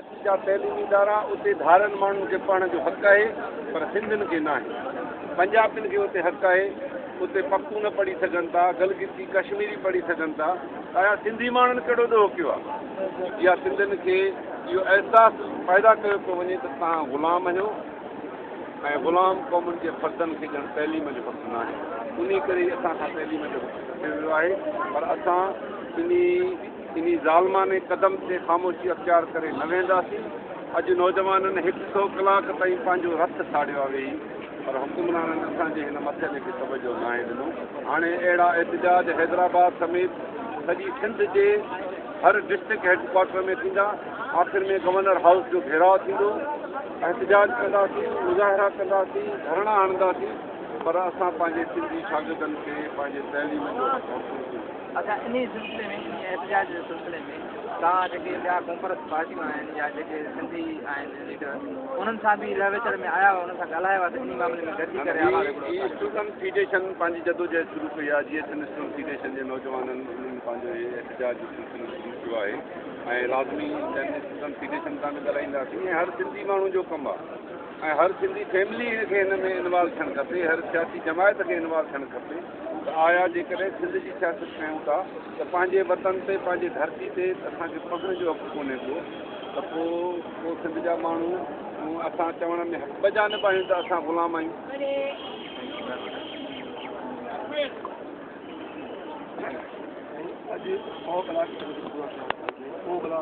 सियासी जा तइलीमी इदारा उते धारनि माण्हुनि खे पढ़ण जो हक़ु आहे पर सिंधियुनि खे न आहे। पंजाबियुनि खे उते हक़ु आहे, उते पख्तून पढ़ी सघनि था, गलगिती कश्मीरी पढ़ी सघनि था। आया सिंधी माण्हुनि कहिड़ो ॾोह कयो आहे? इहा सिंधियुनि खे इहो अहसासु पैदा कयो पियो वञे त तव्हां ग़ुलाम आहियो ऐं ग़ुलाम क़ौमुनि जे फर्दनि खे ॼण तइलीम जो हक़ु न आहे। उन करे असां खां तइलीम जो हक़ु खटियो वियो आहे। पर असां इन ज़ालमाने क़दम ते ख़ामोशी अख़्तियार करे न वेंदासीं। अॼु नौजवाननि 100 कलाक ताईं पंहिंजो रथ साड़ियो आहे वेही, पर हुकुमराननि असांजे हिन मसइले खे तवजो न आहे ॾिनो। हाणे अहिड़ा एहतजाज हैदराबाद समेत सॼी सिंध जे हर डिस्ट्रिक्ट हेडक्वार्टर में थींदा। आख़िर में गवर्नर हाउस जो घेराव थींदो, एहतजाज कंदासीं, मुज़ाहिरा कंदासीं, धरना हणंदासीं, पर असां पंहिंजे सिंधी शागिर्दनि खे पंहिंजे तइलीम जो अच्छा इन सिलसिले में इन एहतजाज जे सिलसिले में तव्हां जेके ॿिया कॉमर्स पार्टियूं आहिनि या जेके सिंधी आहिनि लीडर उन्हनि सां बि लहवेचर में आया हुआ, उन्हनि सां ॻाल्हायो आहे त इन मामले में गॾिजी करे आवाज़ स्टूडेंट फेडरेशन पंहिंजी जदोजहद शुरू कई आहे। GSN स्टूडेंट फेडरेशन जे नौजवाननि उन्हनि पंहिंजो एहतजाज जो सिलसिलो शुरू कयो आहे ऐं लाज़मी स्टूडेंट फेडरेशन सां बि ॻाल्हाईंदासीं। ऐं हर सिंधी माण्हू जो कमु आहे ऐं हर सिंधी फैमिली खे हिन में इन्वॉल्व थियणु खपे, हर सियासी जमायत खे इन्वॉल्व थियणु खपे। त आया जेकॾहिं सिंध जी सियासत कयूं था त पंहिंजे वतन ते पंहिंजे धरती ते असांखे पढ़ण जो हक़ु कोन्हे को, त पोइ सिंध जा माण्हू असां चवण में हक़ बजा न पायूं त असां ग़ुलाम आहियूं। अॼु 100 कलाक